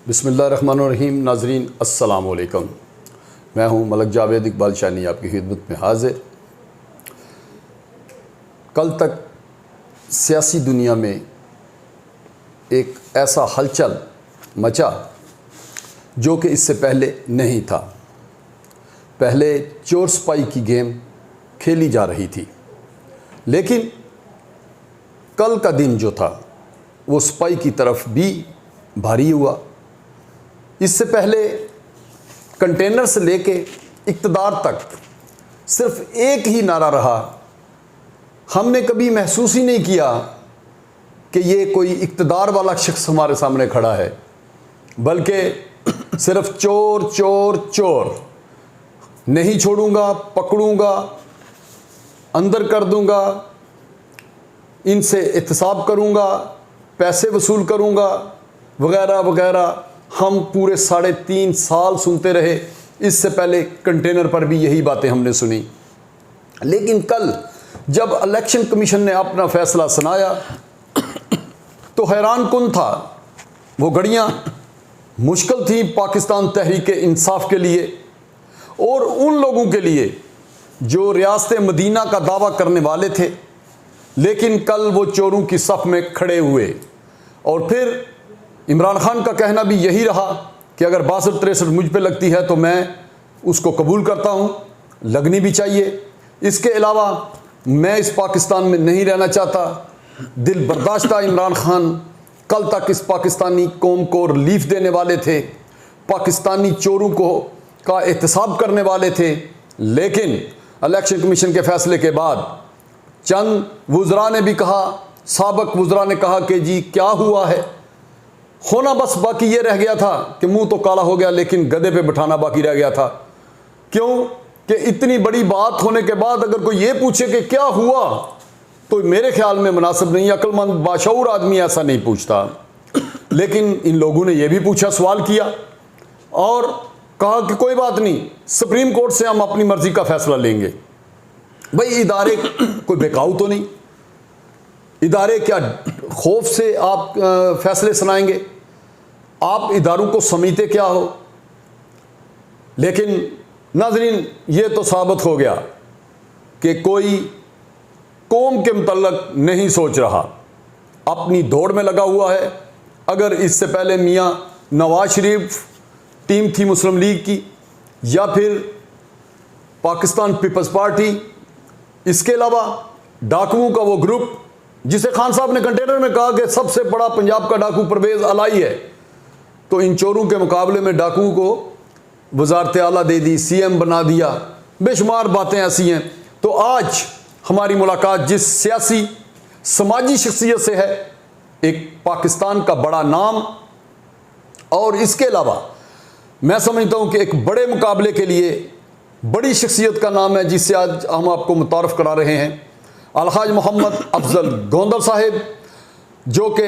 बिस्मिल्लाहिर्रहमानिर्रहीम। नाज़रीन अस्सलाम वालेकुम। मैं हूं मलक जावेद इकबाल शानी आपकी खिदमत में हाजिर। कल तक सियासी दुनिया में एक ऐसा हलचल मचा जो कि इससे पहले नहीं था। पहले चोर सिपाही की गेम खेली जा रही थी, लेकिन कल का दिन जो था वो सिपाही की तरफ भी भारी हुआ। इससे पहले कंटेनर से लेके इक़्तिदार तक सिर्फ एक ही नारा रहा। हमने कभी महसूस ही नहीं किया कि ये कोई इक़्तिदार वाला शख्स हमारे सामने खड़ा है, बल्कि सिर्फ चोर चोर चोर, नहीं छोड़ूंगा, पकड़ूंगा, अंदर कर दूंगा, इनसे एहतसाब करूंगा, पैसे वसूल करूंगा, वगैरह वगैरह। हम पूरे 3.5 साल सुनते रहे। इससे पहले कंटेनर पर भी यही बातें हमने सुनी। लेकिन कल जब इलेक्शन कमीशन ने अपना फैसला सुनाया तो हैरान कुन था। वो घड़ियाँ मुश्किल थी पाकिस्तान तहरीक इंसाफ के लिए और उन लोगों के लिए जो रियासत मदीना का दावा करने वाले थे, लेकिन कल वो चोरों की सफ़ में खड़े हुए। और फिर इमरान खान का कहना भी यही रहा कि अगर 62-63 मुझ पे लगती है तो मैं उसको कबूल करता हूँ, लगनी भी चाहिए। इसके अलावा मैं इस पाकिस्तान में नहीं रहना चाहता। दिल बर्दाश्ता इमरान खान कल तक इस पाकिस्तानी कौम को रिलीफ देने वाले थे, पाकिस्तानी चोरों को का एहतसाब करने वाले थे। लेकिन इलेक्शन कमीशन के फैसले के बाद चंद वुज़रा ने भी कहा, साबक वुज़रा ने कहा कि जी क्या हुआ है, होना बस बाकी ये रह गया था कि मुंह तो काला हो गया लेकिन गधे पे बिठाना बाकी रह गया था। क्यों कि इतनी बड़ी बात होने के बाद अगर कोई ये पूछे कि क्या हुआ तो मेरे ख्याल में मुनासिब नहीं, अक्लमंद बाशऊर आदमी ऐसा नहीं पूछता। लेकिन इन लोगों ने यह भी पूछा, सवाल किया और कहा कि कोई बात नहीं, सुप्रीम कोर्ट से हम अपनी मर्जी का फैसला लेंगे। भाई इदारे कोई बेकाऊ तो नहीं, इदारे क्या खौफ से आप फैसले सुनाएंगे? आप इदारों को समझते क्या हो? लेकिन नाज़रीन ये तो साबित हो गया कि कोई कौम के मुतल्लक नहीं सोच रहा, अपनी दौड़ में लगा हुआ है। अगर इससे पहले मियाँ नवाज शरीफ टीम थी मुस्लिम लीग की या फिर पाकिस्तान पीपल्स पार्टी, इसके अलावा डाकुओं का वो ग्रुप जिसे खान साहब ने कंटेनर में कहा कि सबसे बड़ा पंजाब का डाकू परवेज़ अलाई है, तो इन चोरों के मुकाबले में डाकुओं को वज़ारत आला दे दी, CM बना दिया, बेशुमार बातें ऐसी हैं। तो आज हमारी मुलाकात जिस सियासी समाजी शख्सियत से है, एक पाकिस्तान का बड़ा नाम, और इसके अलावा मैं समझता हूँ कि एक बड़े मुकाबले के लिए बड़ी शख्सियत का नाम है जिससे आज हम आपको मुतारफ़ करा रहे हैं। अलहाज मोहम्मद अफजल गोंदल साहिब, जो कि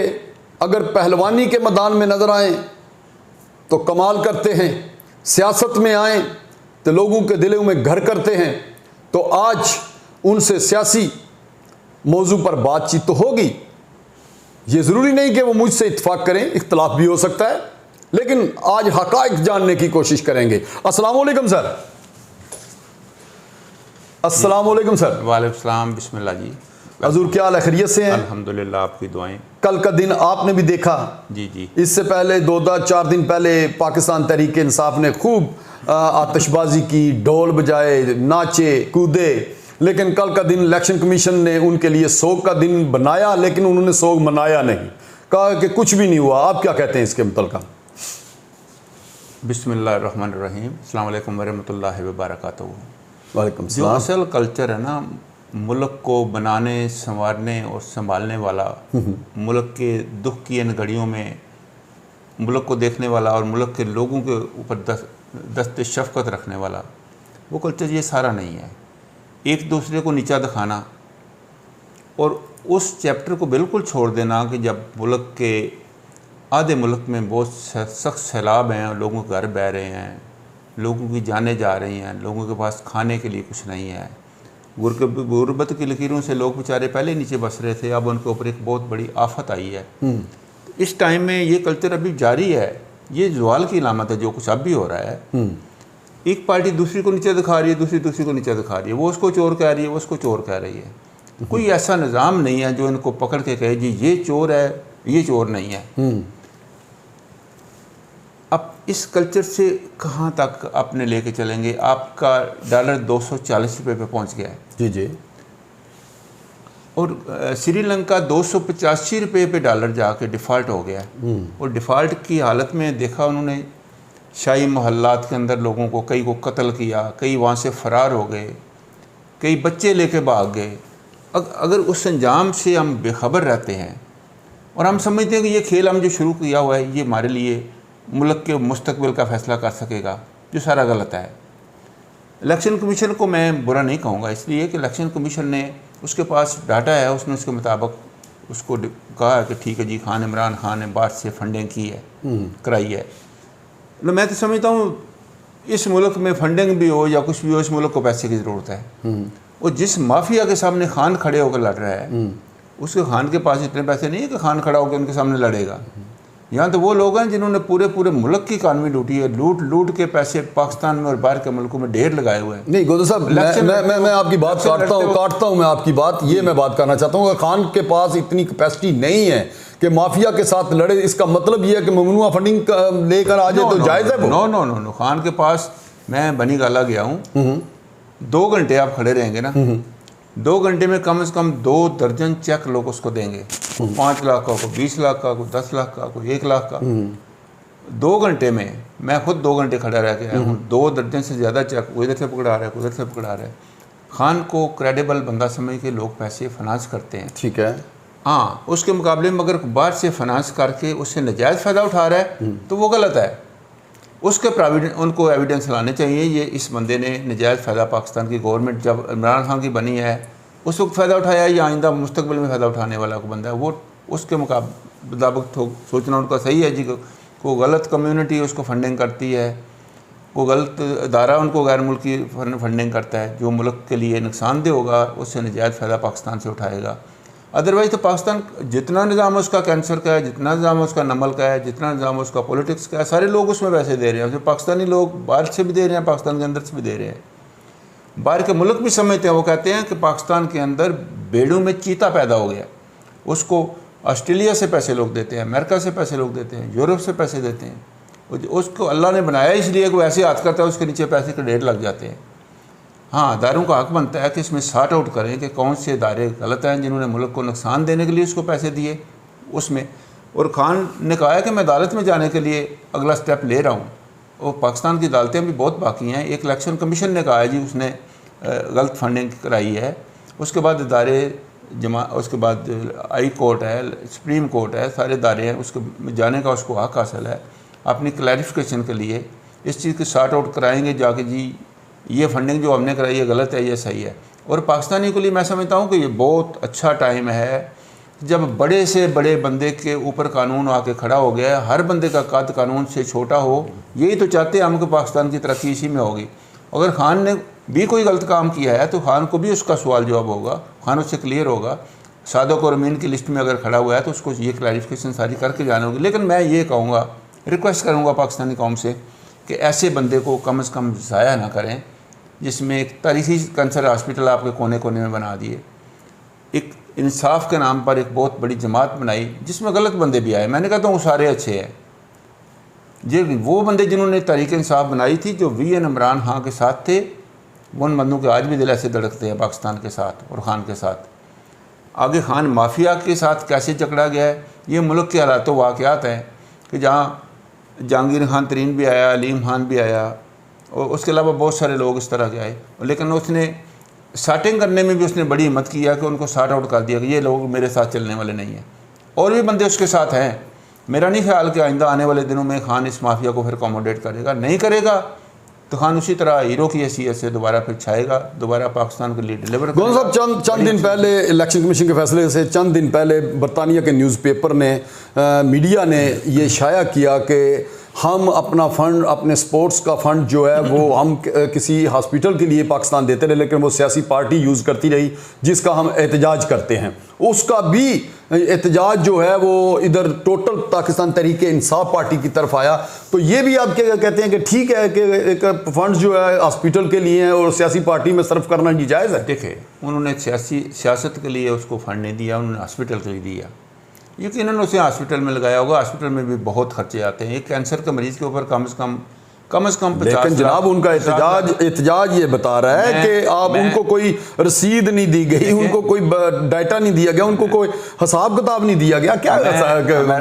अगर पहलवानी के मैदान में नज़र आएँ तो कमाल करते हैं, सियासत में आएँ तो लोगों के दिलों में घर करते हैं। तो आज उनसे सियासी मौजू पर बातचीत तो होगी। ये ज़रूरी नहीं कि वो मुझसे इत्तेफाक करें, इख्तलाफ भी हो सकता है, लेकिन आज हक़ाइक़ जानने की कोशिश करेंगे। अस्सलाम वालेकुम सर। अस्सलाम वालेकुम सर। वालेकुम सलाम। बिस्मिल्लाह जी। हजूर क्या हाल है, खैरियत से हैं? अल्हम्दुलिल्लाह, आपकी दुआएं। कल का दिन आपने भी देखा। जी जी। इससे पहले 2-4 दिन पहले पाकिस्तान तहरीक इंसाफ ने खूब आतिशबाजी की, ढोल बजाए, नाचे कूदे। लेकिन कल का दिन इलेक्शन कमीशन ने उनके लिए सोग का दिन बनाया, लेकिन उन्होंने सोग मनाया नहीं, कहा कि कुछ भी नहीं हुआ। आप क्या कहते हैं इसके मुतल्लिक़? बिस्मिल्लाहिर्रहमानिर्रहीम। अस्सलाम वालेकुम वरहमतुल्लाहि वबरकातुहू। वालेकुम जो सलाम। असल कल्चर है ना, मुल्क को बनाने, संवारने और संभालने वाला, मुल्क के दुख की इन घड़ियों में मुल्क को देखने वाला और मुल्क के लोगों के ऊपर दस्ते शफ़क़त रखने वाला, वो कल्चर ये सारा नहीं है। एक दूसरे को नीचा दिखाना और उस चैप्टर को बिल्कुल छोड़ देना कि जब मुल्क के आधे मुल्क में बहुत सख्त सैलाब हैं, लोगों के घर बह रहे हैं, लोगों की जानें जा रही हैं, लोगों के पास खाने के लिए कुछ नहीं है, गुर्बत की लकीरों से लोग बेचारे पहले नीचे बस रहे थे, अब उनके ऊपर एक बहुत बड़ी आफत आई है। इस टाइम में ये कल्चर अभी जारी है ये जवाल की अलामत है जो कुछ अब भी हो रहा है। एक पार्टी दूसरी को नीचे दिखा रही है, दूसरी को नीचे दिखा रही है, वो उसको चोर कह रही है, वो उसको चोर कह रही है। कोई ऐसा निज़ाम नहीं है जो इनको पकड़ के कहे जी ये चोर है, ये चोर नहीं है। अब इस कल्चर से कहाँ तक अपने लेके चलेंगे? आपका डॉलर 240 रुपये पे पहुँच गया है जी जी, और श्रीलंका 285 रुपये पे डॉलर जाके डिफ़ॉल्ट हो गया है। और डिफ़ॉल्ट की हालत में देखा उन्होंने शाही मोहल्लात के अंदर लोगों को, कई को कत्ल किया, कई वहाँ से फ़रार हो गए, कई बच्चे लेके भाग गए। अगर उस अंजाम से हम बेखबर रहते हैं और हम समझते हैं कि ये खेल हम जो शुरू किया हुआ है ये हमारे लिए मुल्क के मुस्तकबिल का फ़ैसला कर सकेगा, जो सारा गलत है। इलेक्शन कमीशन को मैं बुरा नहीं कहूँगा, इसलिए कि इलेक्शन कमीशन ने, उसके पास डाटा है, उसने उसके मुताबिक उसको कहा है कि ठीक है जी, खान इमरान खान ने बाहर से फंडिंग की है, कराई है। मैं तो समझता हूँ इस मुल्क में फंडिंग भी हो या कुछ भी हो, इस मुल्क को पैसे की ज़रूरत है। और जिस माफिया के सामने खान खड़े होकर लड़ रहा है, उसके खान के पास इतने पैसे नहीं है कि खान खड़ा होकर उनके सामने लड़ेगा। यहाँ तो वो लोग हैं जिन्होंने पूरे पूरे मुल्क की इकानमी लूटी है, लूट के पैसे पाकिस्तान में और बाहर के मुल्कों में ढेर लगाए हुए हैं। नहीं गोदर साहब, मैं आपकी बात काटता हूँ मैं आपकी बात, ये मैं बात करना चाहता हूँ, खान के पास इतनी कैपेसिटी नहीं है कि माफिया के साथ लड़े। इसका मतलब ये है कि ममनुआ फंडिंग लेकर आ जाए तो जायज़ है वो? नो, खान के पास, मैं बनी गाला गया हूँ, 2 घंटे आप खड़े रहेंगे ना, 2 घंटे में कम से कम 2 दर्जन चेक लोग उसको देंगे। 5 लाख का, को 20 लाख का, को 10 लाख का, को 1 लाख का। 2 घंटे में, मैं खुद 2 घंटे खड़ा रह के आया हूँ, 2 दर्जन से ज़्यादा चेक वो इधर से पकड़ा रहा है, उधर से पकड़ा रहा है। खान को क्रेडिबल बंदा समझ के लोग पैसे फाइनेंस करते हैं, ठीक है। हाँ, उसके मुकाबले में अगर बाहर से फाइनेंस करके उससे नाजायज़ फ़ायदा उठा रहा है तो वो गलत है। उसके उनको एविडेंस लाने चाहिए, ये इस बंदे ने नाजायज़ फ़ायदा, पाकिस्तान की गवर्नमेंट जब इमरान खान की बनी है उस वक्त फ़ायदा उठाया या आइंदा मुस्तकबिल में फ़ायदा उठाने वाला को बंदा है, वो उसके मुताबिक सोचना उनका सही है जी। को गलत कम्युनिटी उसको फंडिंग करती है, को गलत इदारा उनको गैर मुल्की फंडिंग करता है, जो मुल्क के लिए नुकसानदेह होगा उससे नाजायज़ फ़ायदा पाकिस्तान से उठाएगा। अदरवाइज़ तो पाकिस्तान जितना निज़ाम उसका कैंसर का है, जितना निज़ाम उसका नमल का है, जितना निज़ाम उसका पॉलिटिक्स का है, सारे लोग उसमें पैसे दे रहे हैं। जो पाकिस्तानी लोग बाहर से भी दे रहे हैं, पाकिस्तान के अंदर से भी दे रहे हैं। बाहर के मुल्क भी समझते हैं, वो कहते हैं कि पाकिस्तान के अंदर बेड़ों में चीता पैदा हो गया, उसको ऑस्ट्रेलिया से पैसे लोग देते हैं, अमेरिका से पैसे लोग देते हैं, यूरोप से पैसे देते हैं। उसको अल्लाह ने बनाया इसलिए कि वो ऐसे हाथ करता है, उसके नीचे पैसे के ढेर लग जाते हैं। हाँ, इदारों का हक बनता है कि इसमें सॉर्ट आउट करें कि कौन से इदारे गलत हैं जिन्होंने मुल्क को नुकसान देने के लिए उसको पैसे दिए उसमें। और खान ने कहा है कि मैं अदालत में जाने के लिए अगला स्टेप ले रहा हूँ। और पाकिस्तान की अदालतें भी बहुत बाकी हैं। एक इलेक्शन कमीशन ने कहा है जी उसने गलत फंडिंग कराई है, उसके बाद इदारे उसके बाद हाई कोर्ट है, सुप्रीम कोर्ट है, सारे इदारे हैं, उसके जाने का उसको हक हासिल है। अपनी क्लैरिफिकेशन के लिए इस चीज़ की सॉर्ट आउट कराएंगे जाके जी ये फंडिंग जो हमने कराई है गलत है, ये सही है। और पाकिस्तानी के लिए मैं समझता हूँ कि ये बहुत अच्छा टाइम है जब बड़े से बड़े बंदे के ऊपर कानून आके खड़ा हो गया है। हर बंदे का कद कानून से छोटा हो, यही तो चाहते हैं हम कि पाकिस्तान की तरक्की इसी में होगी। अगर खान ने भी कोई गलत काम किया है तो खान को भी उसका सवाल जवाब होगा, खान उससे क्लियर होगा। सादक और अमीन की लिस्ट में अगर खड़ा हुआ है तो उसको ये क्लैरिफिकेशन सारी करके जानी होगी। लेकिन मैं ये कहूँगा, रिक्वेस्ट करूँगा पाकिस्तानी कौम से कि ऐसे बंदे को कम से कम ज़ाया ना करें, जिसमें एक तारीखी कैंसर हॉस्पिटल आपके कोने कोने में बना दिए, एक इंसाफ के नाम पर एक बहुत बड़ी जमात बनाई जिसमें गलत बंदे भी आए। मैंने कहता हूँ सारे अच्छे हैं। ये वो बंदे जिन्होंने तहरीक इंसाफ बनाई थी, जो VN इमरान खान के साथ थे, उन बंदों के आज भी दिल ऐसे धड़कते हैं पाकिस्तान के साथ और खान के साथ। आगे खान माफिया के साथ कैसे जकड़ा गया है, ये मुल्क के हालात वाक़यात हैं कि जहाँ जहांगीर खान तरीन भी आया, अलीम खान भी आया और उसके अलावा बहुत सारे लोग इस तरह के आए, लेकिन उसने सॉर्टिंग करने में भी उसने बड़ी हिम्मत किया कि उनको सॉर्ट आउट कर दिया कि ये लोग मेरे साथ चलने वाले नहीं हैं। और भी बंदे उसके साथ हैं। मेरा नहीं ख्याल कि आइंदा आने वाले दिनों में खान इस माफिया को फिर अकोमोडेट करेगा। नहीं करेगा तो खान उसी तरह हीरो की हैसियत से दोबारा फिर छाएगा, दोबारा पाकिस्तान के लिए डिलीवर करेगा। गोविंद साहब, चंद दिन पहले इलेक्शन कमीशन के फैसले से चंद दिन पहले बरतानिया के न्यूज़पेपर ने मीडिया ने ये शाया किया कि हम अपना फ़ंड, अपने स्पोर्ट्स का फ़ंड जो है वो हम किसी हॉस्पिटल के लिए पाकिस्तान देते रहे, लेकिन वो सियासी पार्टी यूज़ करती रही जिसका हम एहतजाज करते हैं। उसका भी एहतजाज जो है वो इधर टोटल पाकिस्तान तहरीक इंसाफ पार्टी की तरफ आया। तो ये भी आप क्या कहते हैं कि ठीक है कि एक फ़ंड जो है हॉस्पिटल के लिए है और सियासी पार्टी में सर्व करना नहीं जायज़ है? देखिए, उन्होंने सियासत के लिए उसको फंड नहीं दिया, उन्होंने हॉस्पिटल के लिए दिया। यकीनन उसे हॉस्पिटल में लगाया होगा। हॉस्पिटल में भी बहुत खर्चे आते हैं। एक कैंसर के मरीज़ के ऊपर कम से कम 50 लेकिन जनाब उनका एहतजाज ये बता रहा है कि आप उनको कोई रसीद नहीं दी गई, उनको कोई डाटा नहीं दिया गया, उनको कोई हिसाब किताब नहीं दिया गया। क्या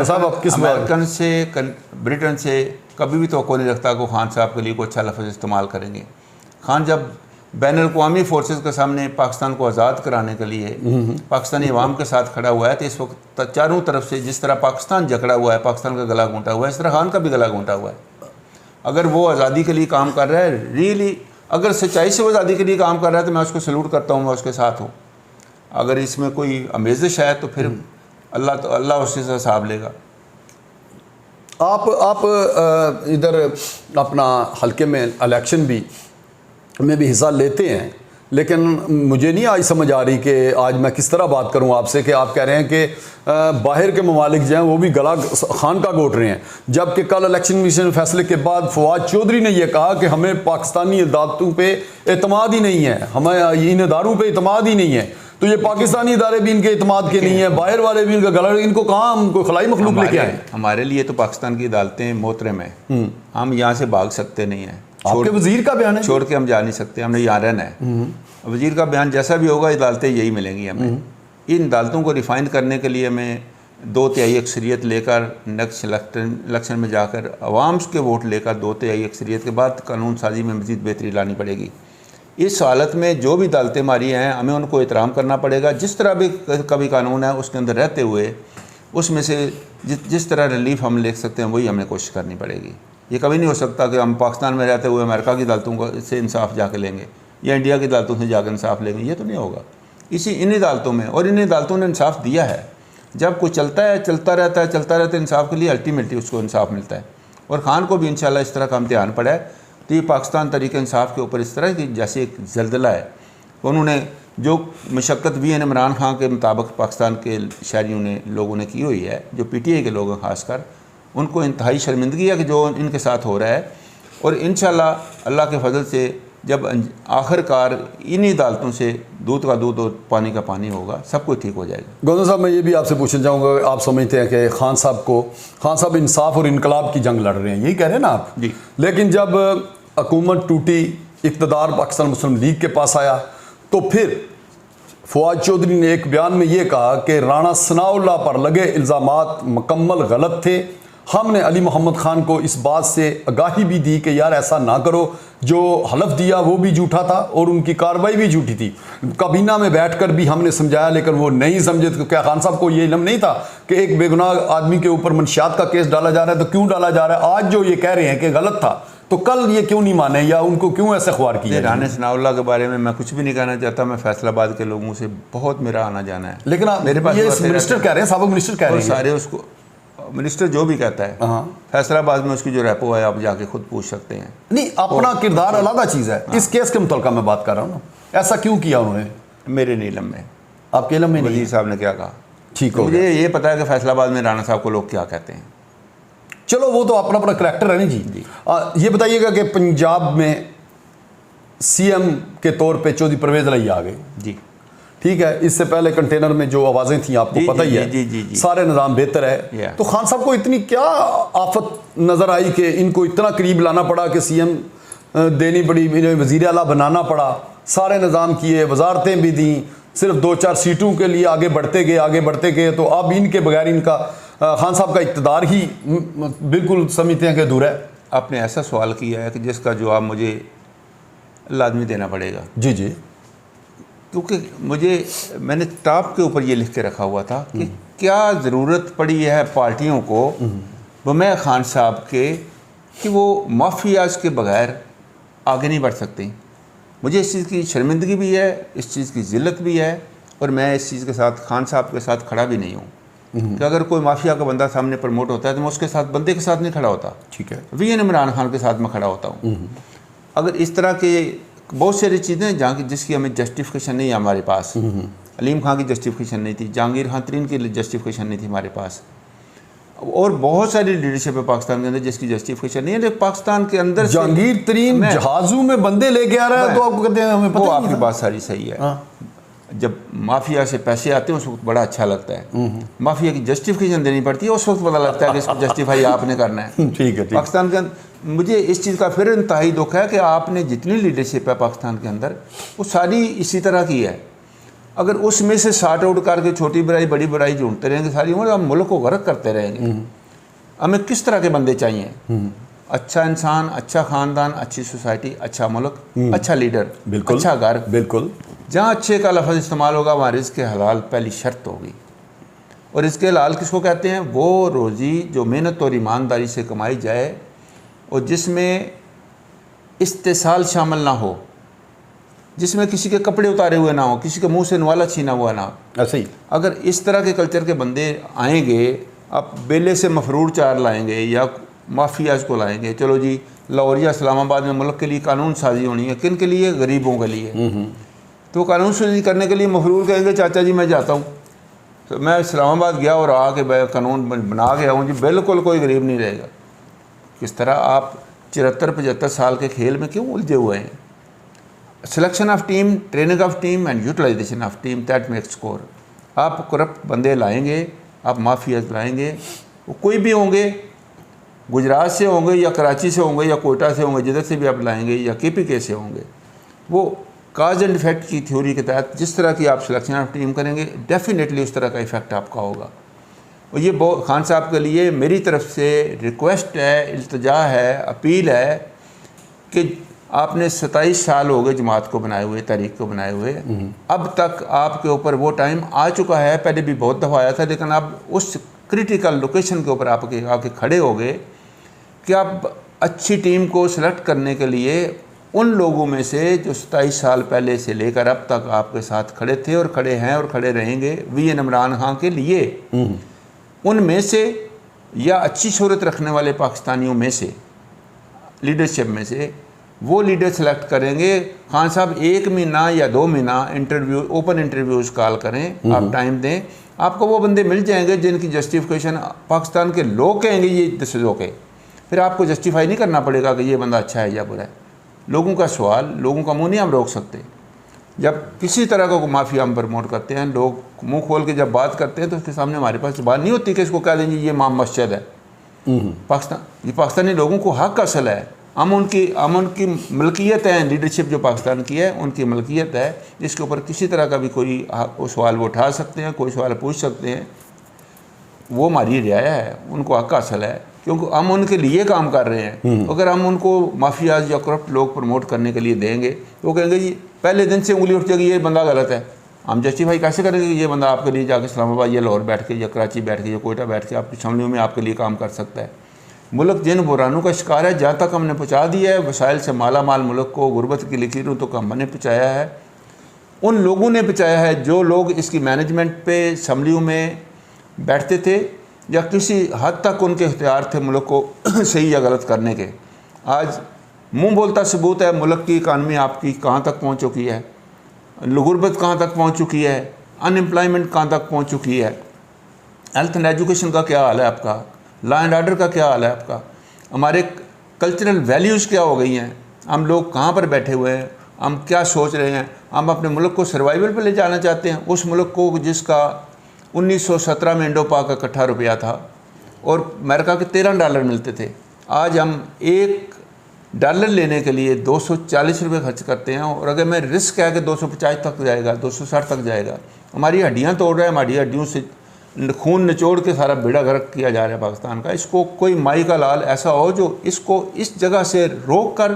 साहब आप किस अमेरिकन से, ब्रिटेन से कभी भी तो नहीं रखता कि खान साहब के लिए कोई अच्छा लफ्ज़ इस्तेमाल करेंगे। खान जब बैनुल-अक़वामी फोर्सेस के सामने पाकिस्तान को आज़ाद कराने के लिए पाकिस्तानी अवाम के साथ खड़ा हुआ है, तो इस वक्त चारों तरफ से जिस तरह पाकिस्तान जकड़ा हुआ है, पाकिस्तान का गला घूंटा हुआ है, इस तरह खान का भी गला घूंटा हुआ है। अगर वो आज़ादी के लिए काम कर रहा है, रियली अगर सच्चाई से वो आज़ादी के लिए काम कर रहा है, तो मैं उसको सल्यूट करता हूँ, मैं उसके साथ हूँ। अगर इसमें कोई आमेज़िश है तो फिर अल्लाह उससे हिसाब लेगा। आप इधर अपना हल्के में इलेक्शन में भी हिस्सा लेते हैं, लेकिन मुझे नहीं आज समझ आ रही कि आज मैं किस तरह बात करूं आपसे कि आप कह रहे हैं कि बाहर के ममालिक जो हैं वो भी गला खान का घोट रहे हैं, जबकि कल इलेक्शन कमीशन फैसले के बाद फवाद चौधरी ने यह कहा कि हमें पाकिस्तानी अदालतों पे एतमाद ही नहीं है, हमें इन इदारों पे एतमाद ही नहीं है। तो ये पाकिस्तानी इदारे भी इनके एतमाद के नहीं है, बाहर वाले भी इनका गला, इनको कहाँ हमको खलाई मखलूक लेके आए? हमारे लिए तो पाकिस्तान की अदालतें मोहतरम है, हम यहाँ से भाग सकते नहीं हैं। आपके वजीर का बयान है, छोड़ के हम जा नहीं सकते, हमने यहाँ रहना है। वजीर का बयान जैसा भी होगा, अदालतें यही मिलेंगी हमें। इन अदालतों को रिफाइन करने के लिए हमें 2/3 अक्सरियत लेकर नेक्स्ट इलेक्शन में जाकर अवाम के वोट लेकर 2/3 अक्सरियत के बाद कानून साजी में मज़ीद बेहतरी लानी पड़ेगी। इस हालत में जो भी अदालतें हमारी हैं, हमें उनको एहतराम करना पड़ेगा। जिस तरह भी कभी कानून है उसके अंदर रहते हुए उसमें से जिस तरह रिलीफ हम ले सकते हैं वही हमें कोशिश करनी पड़ेगी। ये कभी नहीं हो सकता कि हम पाकिस्तान में रहते हुए अमेरिका की अदालतों से इंसाफ जाके लेंगे या इंडिया की अदालतों से जाकर इंसाफ लेंगे, ये तो नहीं होगा। इन अदालतों में, और इन अदालतों ने इंसाफ दिया है। जब कोई चलता रहता है इंसाफ के लिए अल्टीमेटली उसको इंसाफ मिलता है। और खान को भी इंशाल्लाह इस तरह का इम्तिहान पड़ा है। तो ये पाकिस्तान तरीके इंसाफ के ऊपर इस तरह की जैसे एक जल्दला है, उन्होंने जो मशक्क़त भी इमरान खान के मुताबिक पाकिस्तान के शहरियों ने, लोगों ने की हुई है, जो PTI के लोग हैं ख़ासकर, उनको इंतहाई शर्मिंदगी है कि जो इनके साथ हो रहा है। और इंशाल्लाह अल्लाह के फजल से जब आखिरकार इन्हीं अदालतों से दूध का दूध और पानी का पानी होगा, सब कुछ ठीक हो जाएगा। गवर्नर साहब, मैं ये भी आपसे पूछना चाहूँगा, आप समझते हैं कि खान साहब इंसाफ और इनकलाब की जंग लड़ रहे हैं, यही कह रहे हैं ना आप जी। लेकिन जब हुकूमत टूटी, इक़्तिदार पाकिस्तान मुस्लिम लीग के पास आया, तो फिर फवाद चौधरी ने एक बयान में ये कहा कि राणा सनाउल्लाह पर लगे इल्ज़ामात मुकम्मल गलत थे। हमने अली मोहम्मद खान को इस बात से आगाही भी दी कि यार ऐसा ना करो, जो हलफ दिया वो भी झूठा था और उनकी कार्रवाई भी झूठी थी। काबीना में बैठकर भी हमने समझाया, लेकिन वो नहीं समझे। तो क्या खान साहब को ये इल्म नहीं था कि एक बेगुनाह आदमी के ऊपर मंशियात का केस डाला जा रहा है? तो क्यों डाला जा रहा है? आज जो ये कह रहे हैं कि गलत था, तो कल ये क्यों नहीं माने, या उनको क्यों ऐसे ख्वार किया? राना सनाउल्लाह के बारे में मैं कुछ भी नहीं कहना चाहता। मैं फैसलाबाद के लोगों से बहुत मेरा आना जाना है, लेकिन मेरे पास मिनिस्टर कह रहे हैं, साबिक मिनिस्टर कह रहे हैं, सारे उसको मिनिस्टर जो भी कहता है, फैसलाबाद में उसकी जो रेपो है आप जाके खुद पूछ सकते हैं। नहीं, अपना किरदार अलग चीज़ है। इस केस के मुतल्लिक़ मैं बात कर रहा हूँ ना, ऐसा क्यों किया उन्होंने? मेरे नीलम में, आपके इल्म में नहीं? वज़ीर साहब ने क्या कहा ठीक हो, मुझे ये पता है कि फैसलाबाद में राणा साहब को लोग क्या कहते हैं। चलो वो तो अपना अपना करैक्टर है ना जी। ये बताइएगा कि पंजाब में CM के तौर पे चौधरी परवेज़ इलाही आ गए जी, ठीक है। इससे पहले कंटेनर में जो आवाज़ें थी आपको पता ही है, सारे निज़ाम बेहतर है। तो खान साहब को इतनी क्या आफत नज़र आई कि इनको इतना करीब लाना पड़ा कि CM देनी पड़ी, वज़ीर आला बनाना पड़ा, सारे निज़ाम किए, वजारतें भी दी, सिर्फ 2-4 सीटों के लिए आगे बढ़ते गए। तो अब इनके बगैर इनका खान साहब का इक़्तिदार ही बिल्कुल समझते हैं कि दूर है। आपने ऐसा सवाल किया है कि जिसका जवाब मुझे लाजमी देना पड़ेगा। जी जी, क्योंकि मैंने टॉप के ऊपर ये लिख के रखा हुआ था कि क्या ज़रूरत पड़ी है पार्टियों को बमैर खान साहब के कि वो माफियाज के बगैर आगे नहीं बढ़ सकती। मुझे इस चीज़ की शर्मिंदगी भी है, इस चीज़ की ज़िल्लत भी है, और मैं इस चीज़ के साथ खान साहब के साथ खड़ा भी नहीं हूँ। कि अगर कोई माफिया का बंदा सामने प्रमोट होता है तो मैं उसके साथ, बंदे के साथ नहीं खड़ा होता, ठीक है, वीएन इमरान खान के साथ मैं खड़ा होता हूँ। अगर इस तरह के बहुत सारी चीज़ें जहाँ की जिसकी हमें जस्टिफिकेशन नहीं है हमारे पास, अलीम खान की जस्टिफिकेशन नहीं थी, जहांगीर खान तरीन की जस्टिफिकेशन नहीं थी हमारे पास, और बहुत सारी लीडरशिप है पाकिस्तान के अंदर जिसकी जस्टिफिकेशन नहीं है। लेकिन पाकिस्तान के अंदर जहांगीर तरीन जहाज़ों में बंदे लेके आ रहा है तो आपको कहते हैं हमें वो पता आपकी बात सारी सही है। जब माफिया से पैसे आते हैं उस वक्त बड़ा अच्छा लगता है, माफिया की जस्टिफिकेशन देनी पड़ती है उस वक्त पता लगता है कि इसको जस्टिफाई आपने करना है। ठीक है, पाकिस्तान के अंदर मुझे इस चीज़ का फिर इंतहाई दुख है कि आपने जितनी लीडरशिप है पाकिस्तान के अंदर वो सारी इसी तरह की है। अगर उसमें से शार्ट आउट करके छोटी बुराई बड़ी बुराई ढूंढते रहेंगे सारी उम्र, हम मुल्क को गर्क करते रहेंगे। हमें किस तरह के बंदे चाहिए? अच्छा इंसान, अच्छा ख़ानदान, अच्छी सोसाइटी, अच्छा मुल्क, अच्छा लीडर, अच्छा घर। बिल्कुल, जहाँ अच्छे का लफ्ज़ इस्तेमाल होगा वहाँ रिज़्क़ हलाल पहली शर्त होगी। और रिज़्क़ हलाल किसको कहते हैं? वो रोज़ी जो मेहनत और ईमानदारी से कमाई जाए और जिसमें इस्तेसाल शामिल ना हो, जिसमें किसी के कपड़े उतारे हुए ना हो, किसी के मुंह से नवाला छीना हुआ ना हो। ऐसे ही अगर इस तरह के कल्चर के बंदे आएंगे, आप बेले से मफरूर चार लाएंगे या माफियाज को लाएंगे, चलो जी लाहौर या इस्लामाबाद में मुल्क के लिए कानून साजी होनी है, किन के लिए? गरीबों के लिए। तो कानून साजी करने के लिए मफरूर कहेंगे चाचा जी मैं जाता हूँ, तो मैं इस्लामाबाद गया और आके कानून बना के आऊँ जी, बिल्कुल कोई गरीब नहीं रहेगा। किस तरह आप 74-75 साल के खेल में क्यों उलझे हुए हैं? Selection of team, training of team and utilization of team that make score. आप करप्ट बंदे लाएंगे, आप माफियाज लाएंगे, वो कोई भी होंगे, गुजरात से होंगे या कराची से होंगे या कोयटा से होंगे, जिधर से भी आप लाएंगे, या KPK से होंगे, वो काज एंड इफेक्ट की थ्योरी के तहत जिस तरह की आप सिलेक्शन ऑफ टीम करेंगे डेफिनेटली उस तरह का इफेक्ट आपका होगा। और ये बहुत खान साहब के लिए मेरी तरफ से रिक्वेस्ट है, इल्तिजा है, अपील है कि आपने 27 साल हो गए जमात को बनाए हुए, तहरीक को बनाए हुए, अब तक आपके ऊपर वो टाइम आ चुका है, पहले भी बहुत दफ़ा आया था, लेकिन अब उस क्रिटिकल लोकेशन के ऊपर आपके आके खड़े हो गए कि आप अच्छी टीम को सिलेक्ट करने के लिए उन लोगों में से जो 27 साल पहले से लेकर अब तक आपके साथ खड़े थे और खड़े हैं और खड़े रहेंगे वीएन इमरान खान के लिए, उनमें से या अच्छी शोहरत रखने वाले पाकिस्तानियों में से, लीडरशिप में से वो लीडर सेलेक्ट करेंगे। खान साहब 1 महीना या 2 महीना इंटरव्यू, ओपन इंटरव्यूज़ कॉल करें, आप टाइम दें, आपको वो बंदे मिल जाएंगे जिनकी जस्टिफिकेशन पाकिस्तान के लोग कहेंगे ये दस्यों के, फिर आपको जस्टिफाई नहीं करना पड़ेगा कि ये बंदा अच्छा है या बुरा है। लोगों का सवाल, लोगों का मुँह नहीं हम रोक सकते। जब किसी तरह का माफिया हम प्रमोट करते हैं, लोग मुंह खोल के जब बात करते हैं तो उसके सामने हमारे पास बात नहीं होती कि इसको कह देंगे ये इमाम मस्जिद है। ये पाकिस्तानी लोगों को हक असल है, हम उनकी मलकियत है, लीडरशिप जो पाकिस्तान की है उनकी मलकियत है, इसके ऊपर किसी तरह का भी कोई सवाल वो उठा सकते हैं, कोई सवाल पूछ सकते हैं, वो हमारी रियाया है, उनको हक असल है, क्योंकि हम उनके लिए काम कर रहे हैं। अगर हम उनको माफियाज या करप्ट लोग प्रमोट करने के लिए देंगे तो वो कहेंगे जी पहले दिन से उंगली उठ जाएगी ये बंदा गलत है, हम जस्टिफाई कैसे करेंगे कि ये बंदा आपके लिए जाके इस्लामाबाद या लाहौर बैठ के या कराची बैठ के या कोयटा बैठ के आपकी छावनियों में आपके लिए काम कर सकता है। मुल्क जिन बुरानों का शिकार है, जहाँ तक हमने पहुँचा दिया है, वसाइल से माला माल मुल्क को गुर्बत की लकीरों तक हमने पहुँचाया है, उन लोगों ने पहुँचाया है जो लोग इसकी मैनेजमेंट पे असम्बलियों में बैठते थे या किसी हद तक उनके इख्तियार थे मुल्क को सही या गलत करने के। आज मुंह बोलता सबूत है, मुल्क की इकानमी आपकी कहाँ तक पहुँच चुकी है, गुर्बत कहाँ तक पहुँच चुकी है, अनएम्प्लॉयमेंट कहाँ तक पहुँच चुकी है, हेल्थ एंड एजुकेशन का क्या हाल है आपका, लॉ एंड ऑर्डर का क्या हाल है आपका, हमारे कल्चरल वैल्यूज़ क्या हो गई हैं, हम लोग कहाँ पर बैठे हुए हैं, हम क्या सोच रहे हैं। हम अपने मुल्क को सर्वाइवल पर ले जाना चाहते हैं, उस मुल्क को जिसका 1917 में इंडो पाक का इकट्ठा रुपया था और अमेरिका के $13 मिलते थे। आज हम $1 लेने के लिए 240 रुपये खर्च करते हैं, और अगर मैं रिस्क है कि 250 तक जाएगा, 260 तक जाएगा। हमारी हड्डियाँ तोड़ रहा है, हमारी हड्डियों से खून निचोड़ के सारा बेड़ा गर्क किया जा रहा है पाकिस्तान का। इसको कोई माई का लाल ऐसा हो जो इसको इस जगह से रोक कर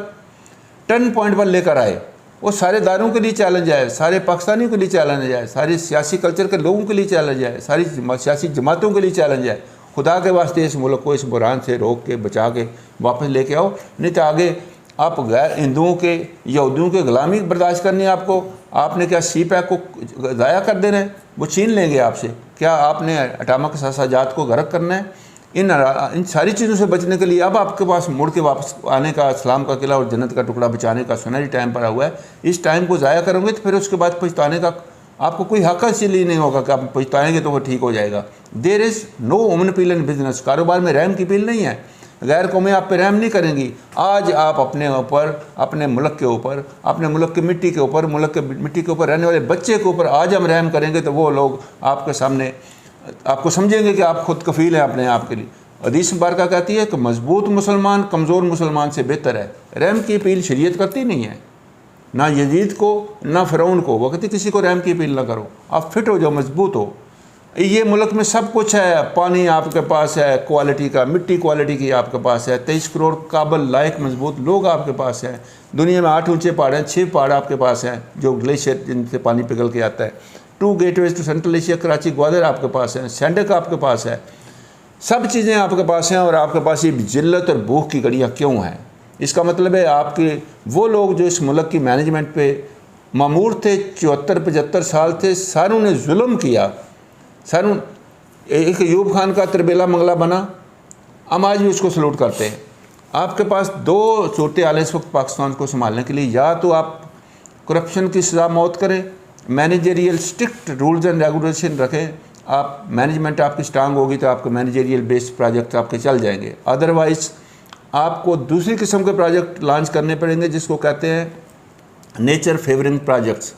टर्न पॉइंट पर लेकर आए। वो सारे दारों के लिए चैलेंज है, सारे पाकिस्तानियों के लिए चैलेंज है, सारे सियासी कल्चर के लोगों के लिए चैलेंज है, सारी सियासी जमातों के लिए चैलेंज है। खुदा के वास्ते इस मुल्क को इस बुरान से रोक के बचा के वापस लेके आओ, नहीं तो आगे आप गैर हिंदुओं के, यहूदियों के गुलामी बर्दाश्त करनी है आपको। आपने क्या CPAC को ज़ाया कर देना है, वो छीन लेंगे आपसे। क्या आपने अटामा के साजात को गर्क करना है? इन सारी चीज़ों से बचने के लिए अब आपके पास मुड़ के वापस आने का, इस्लाम का किला और जन्नत का टुकड़ा बचाने का सुनहरी टाइम पड़ा हुआ है। इस टाइम को ज़ाया करोगे तो फिर उसके बाद पछताने का आपको कोई हक इसलिए नहीं होगा कि आप पछताएंगे तो वो ठीक हो जाएगा। There is no woman appeal in business. कारोबार में रहम की अपील नहीं है। गैर कौमें आप पे रहम नहीं करेंगी। आज आप अपने ऊपर, अपने मुल्क के ऊपर, अपने मुल्क की मिट्टी के ऊपर, मुल्क के मिट्टी के ऊपर रहने वाले बच्चे के ऊपर आज हम रहम करेंगे तो वो लोग आपके सामने आपको समझेंगे कि आप खुद कफ़ील हैं अपने आप के लिए। हदीस मुबारका कहती है कि मजबूत मुसलमान कमज़ोर मुसलमान से बेहतर है। रहम की अपील शरीयत करती नहीं है, ना यजीद को ना फ़िरौन को। वो कहती किसी को रहम की अपील ना करो, आप फिट हो जाओ, मजबूत हो। ये मुल्क में सब कुछ है, पानी आपके पास है क्वालिटी का, मिट्टी क्वालिटी की आपके पास है, 23 करोड़ काबल लायक मजबूत लोग आपके पास हैं। दुनिया में 8 ऊंचे पहाड़ हैं, 6 पहाड़ आपके पास हैं जो ग्लेशियर जिनसे पानी पिघल के आता है। 2 gateways to Central Asia, Karachi Gwadar आपके पास है, सैंडक आपके पास है, सब चीज़ें आपके पास हैं। और आपके पास ये जिल्लत और भूख की घड़ियाँ क्यों हैं? इसका मतलब है आपके वो लोग जो इस मुल्क की मैनेजमेंट पे मामूर थे, 74-75 साल थे, सारों ने जुल्म किया। सारों एक अयूब खान का तरबेला मंगला बना, हम आज भी उसको सलूट करते हैं। आपके पास 2 सूरत हाल इस वक्त पाकिस्तान को संभालने के लिए, या तो आप करप्शन की सज़ा मौत करें, managerial strict rules and regulation रखें, आप मैनेजमेंट आपकी स्ट्रांग होगी तो आपके मैनेजरियल बेस्ड प्रोजेक्ट आपके चल जाएंगे। अदरवाइज़ आपको दूसरी किस्म के प्रोजेक्ट लॉन्च करने पड़ेंगे जिसको कहते हैं नेचर फेवरिंग प्रोजेक्ट्स।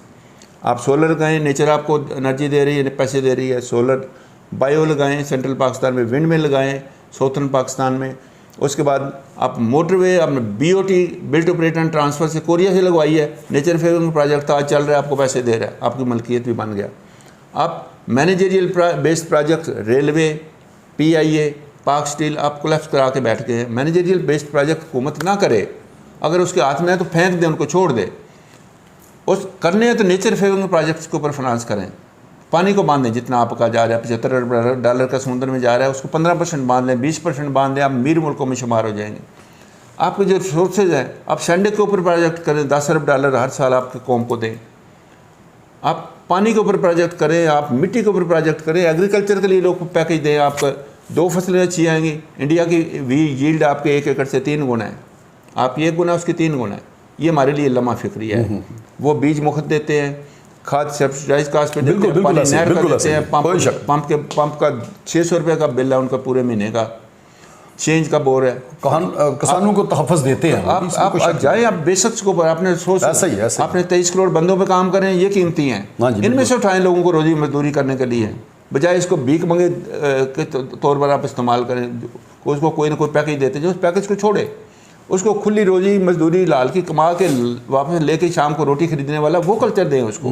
आप सोलर लगाएं, नेचर आपको एनर्जी दे रही है, पैसे दे रही है, सोलर। बायो लगाएं, सेंट्रल पाकिस्तान में विंड मिल लगाएं, साउथर्न पाकिस्तान में। उसके बाद आप मोटरवे, आपने BOT built operate and transfer से कोरिया से लगवाई है, नेचर फेवरिंग प्रोजेक्ट आज चल रहा है, आपको पैसे दे रहा है, आपकी मलकियत भी बन गया। आप managerial based project, railway, PIA, पाक स्टील, आप कोलैप्स करा के बैठ गए हैं। मैनेजरियल बेस्ड प्रोजेक्ट हुकूमत ना करे, अगर उसके हाथ में है तो फेंक दे, उनको छोड़ दे। उस करने हैं तो नेचर फेवरिंग प्रोजेक्ट्स के ऊपर फाइनेंस करें। पानी को बांध दें, जितना आपका जा रहा है $75 अरब का समुद्र में जा रहा है उसको 15% बांध लें, 20% बांध लें, आप अमीर मुल्कों में शुमार हो जाएंगे। आपके जो रिसोर्सेज हैं, आप सैंडक के ऊपर प्रोजेक्ट करें, $10 अरब हर साल आपके कौम को दें। आप पानी के ऊपर प्रोजेक्ट करें, आप मिट्टी के ऊपर प्रोजेक्ट करें, एग्रीकल्चर के लिए लोग पैकेज दें। आपका 2 फसलें अच्छी आएंगी। इंडिया की यील्ड आपके 1 एकड़ से 3 गुना है, आप 1 गुना उसकी 3 गुना है। ये हमारे लिए लम्हा फिक्री है। वो बीज मुफ्त देते हैं, खाद सब्सिडाइज कास्ट पे देते हैं, पानी नहर का देते हैं, पंप का 600 रुपये का बिल है उनका पूरे महीने का, चेंज का बोर है। किसानों को तहफ़्फ़ुज़ देते हैं। आप जाएँ, आप बेशक को आपने सोच, आपने 23 करोड़ बंदों पे काम करें, ये कीमती हैं, इनमें से उठाएं लोगों को रोजी मजदूरी करने के लिए, बजाय इसको भीख मंगे के तौर पर आप इस्तेमाल करें। उसको कोई ना कोई पैकेज देते, जो उस पैकेज को छोड़े, उसको खुली रोजी मजदूरी लाल की कमा के वापस लेके शाम को रोटी खरीदने वाला वो कल्चर दें उसको।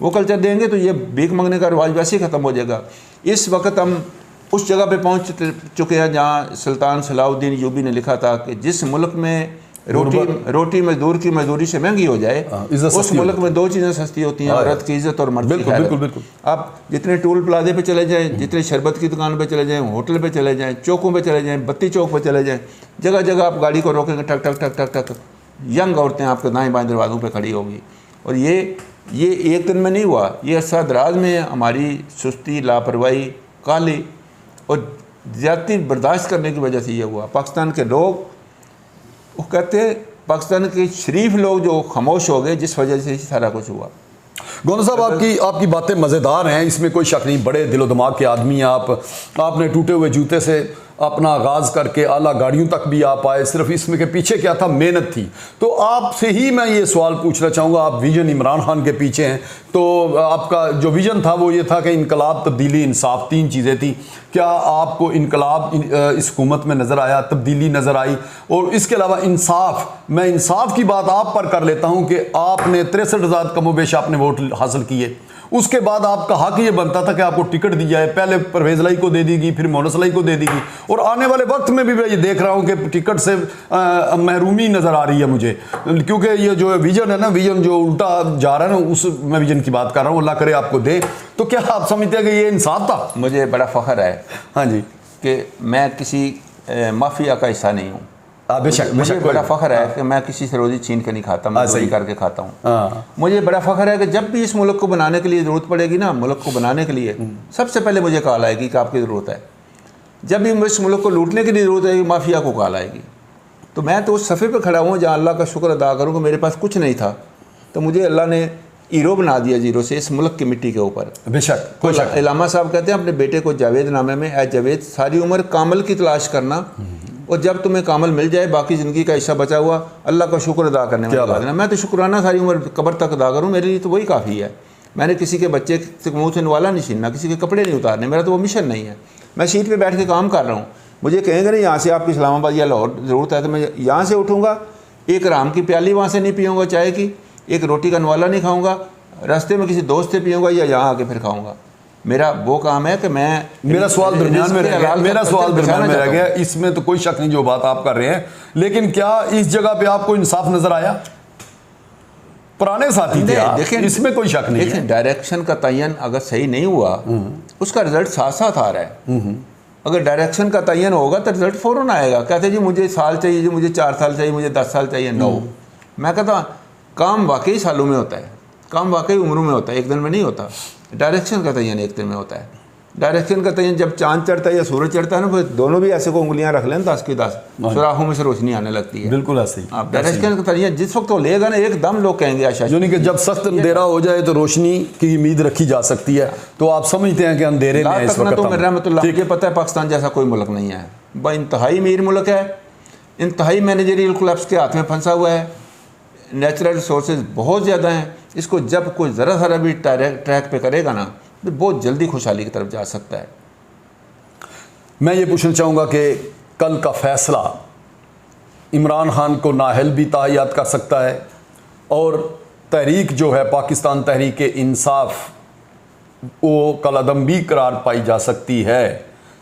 वो कल्चर देंगे तो ये भीख मंगने का रिवाज वैसे ही ख़त्म हो जाएगा। इस वक्त हम उस जगह पे पहुंच चुके हैं जहां सुल्तान सलाउद्दीन यूबी ने लिखा था कि जिस मुल्क में रोटी मजदूर की मजदूरी से महंगी हो जाए, उस मुल्क में 2 चीज़ें सस्ती होती हैं, औरत की इज्जत और मर्द की खैर। बिल्कुल। आप जितने टूल प्लाजे पे चले जाएं, जितने शरबत की दुकान पे चले जाएं, होटल पे चले जाएं, चौकों पे चले जाएं, बत्ती चौक पे चले जाएं, जगह जगह आप गाड़ी को रोकेंगे, टक टक टक टक टक यंग औरतें आपके दाएं बाएं दरवाज़ों पे खड़ी होगी। और ये एक दिन में नहीं हुआ, ये अरसा दराज में हमारी सुस्ती, लापरवाही, काली और ज़्यादती बर्दाश्त करने की वजह से ये हुआ। पाकिस्तान के लोग वो कहते हैं, पाकिस्तान के शरीफ लोग जो खामोश हो गए जिस वजह से सारा कुछ हुआ। गोंदा साहब, आपकी बातें मज़ेदार हैं, इसमें कोई शक नहीं। बड़े दिलो दिमाग के आदमी हैं आप। आपने टूटे हुए जूते से अपना आगाज़ करके आला गाड़ियों तक भी आप आए। सिर्फ इसमें के पीछे क्या था? मेहनत थी। तो आपसे ही मैं ये सवाल पूछना चाहूँगा, आप विजन इमरान खान के पीछे हैं, तो आपका जो विजन था वो ये था कि इनकलाब, तब्दीली, इंसाफ, 3 चीज़ें थी। क्या आपको इनकलाब इस हुकूमत में नज़र आया, तब्दीली नज़र आई? और इसके अलावा इंसाफ, मैं इंसाफ की बात आप पर कर लेता हूँ कि आपने 63,000 कमोबेश आपने वोट हासिल किए। उसके बाद आपका हक ये बनता था कि आपको टिकट दी जाए। पहले परवेज़ लाई को दे दीगी, फिर मोनस लाई को दे दीगी, और आने वाले वक्त में भी मैं ये देख रहा हूँ कि टिकट से महरूमी नज़र आ रही है मुझे, क्योंकि ये जो विजन है ना, विजन जो उल्टा जा रहा है ना, उस मैं विजन की बात कर रहा हूँ, अल्लाह करे आपको दे। तो क्या आप समझते हैं कि ये इंसाफ था? मुझे बड़ा फ़ख्र है, हाँ जी, कि मैं किसी माफिया का हिस्सा नहीं हूँ। बेशक मुझे बड़ा फ़ख्र है कि मैं किसी से रोज़ी छीन के नहीं खाता, मैं चोरी करके खाता हूँ। हाँ, मुझे बड़ा फ़ख्र है कि जब भी इस मुल्क को बनाने के लिए ज़रूरत पड़ेगी ना, मुल्क को बनाने के लिए सबसे पहले मुझे कॉल आएगी कि आपकी ज़रूरत है। जब भी इस मुल्क को लूटने के लिए ज़रूरत है, माफिया को कॉल आएगी। तो मैं तो उस सफ़े पे खड़ा हूँ जहाँ अल्लाह का शुक्र अदा करूँ कि मेरे पास कुछ नहीं था, तो मुझे अल्लाह ने हीरो बना दिया जीरो से, इस मुल्क की मिट्टी के ऊपर। बेशक कोई शक। इलामा साहब कहते हैं अपने बेटे को जावेद नामे में, ऐ जावेद सारी उम्र कामल की तलाश करना, और जब तुम्हें कामल मिल जाए बाकी ज़िंदगी का हिस्सा बचा हुआ अल्लाह का शुक्र अदा करने में लगा देना। मैं तो शुक्राना सारी उम्र कब्र तक अदा करूँ, मेरे लिए तो वही काफ़ी है। मैंने किसी के बच्चे से मुँह से नवाला नहीं छीनना, किसी के कपड़े नहीं उतारने, मेरा तो वो मिशन नहीं है। मैं सीट पर बैठ के काम कर रहा हूँ, मुझे कहेंगे नहीं यहाँ से आपकी इस्लामाबाद या लाहौर ज़रूरत है, तो मैं यहाँ से उठूँगा, एक राम की प्याली वहाँ से नहीं पीऊँगा चाय की, एक रोटी का नवाला नहीं खाऊँगा, रास्ते में किसी दोस्त से पीऊँगा या यहाँ आके फिर खाऊँगा। मेरा वो काम है कि मैं, मेरा सवाल दरमियान में रह गया, इसमें तो कोई शक नहीं जो बात आप कर रहे हैं, लेकिन क्या इस जगह पे आपको इंसाफ नजर आया? पुराने साथी थे आप, देखिए इसमें कोई शक नहीं है। डायरेक्शन का तयन अगर सही नहीं हुआ उसका रिजल्ट साथ साथ आ रहा है। अगर डायरेक्शन का तयन होगा तो रिजल्ट फ़ौरन आएगा। कहते जी मुझे साल चाहिए, जी मुझे 4 साल चाहिए, मुझे 10 साल चाहिए, नो। मैं कहता काम वाकई सालों में होता है, काम वाकई उम्रों में होता है, एक दिन में नहीं होता। डायरेक्शन का तयन एक दिन में होता है। डायरेक्शन का तयन जब चांद चढ़ता है या सूरज चढ़ता है ना, फिर दोनों भी ऐसे को उंगलियां रख लें 10 की 10 सुराखों में से रोशनी आने लगती है। बिल्कुल ऐसे ही। आप डायरेक्शन का तयन जिस वक्त वो लेगा ना, एकदम लोग कहेंगे आशा, यानी कि जब सख्त अंधेरा हो जाए तो रोशनी की उम्मीद रखी जा सकती है। तो आप समझते हैं कि अंधेरे में इस वक्त तो मेरे रहमतुल्लाह मुझे पता है पाकिस्तान जैसा कोई मुल्क नहीं है, वह इंतहाई अमीर मुल्क है, इंतहाई मैनेजरियल कोलैप्स के हाथ में फंसा हुआ है, नेचुरल रिसोर्सेज बहुत ज़्यादा हैं। इसको जब कोई ज़रा ज़रा भी ट्रैक पे करेगा ना तो बहुत जल्दी खुशहाली की तरफ जा सकता है। मैं ये पूछना चाहूँगा कि कल का फैसला इमरान खान को नाअहल भी ताय्यात कर सकता है, और तहरीक जो है पाकिस्तान तहरीक इंसाफ वो कलअदम भी करार पाई जा सकती है।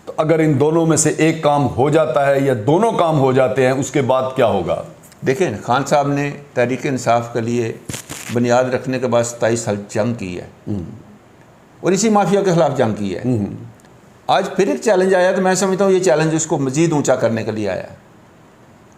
तो अगर इन दोनों में से एक काम हो जाता है या दोनों काम हो जाते हैं, उसके बाद क्या होगा? देखिए खान साहब ने तहरीक इंसाफ के लिए बुनियाद रखने के बाद 27 साल जंग की है और इसी माफिया के खिलाफ जंग की है। आज फिर एक चैलेंज आया, तो मैं समझता हूँ ये चैलेंज उसको मजीद ऊंचा करने के लिए आया,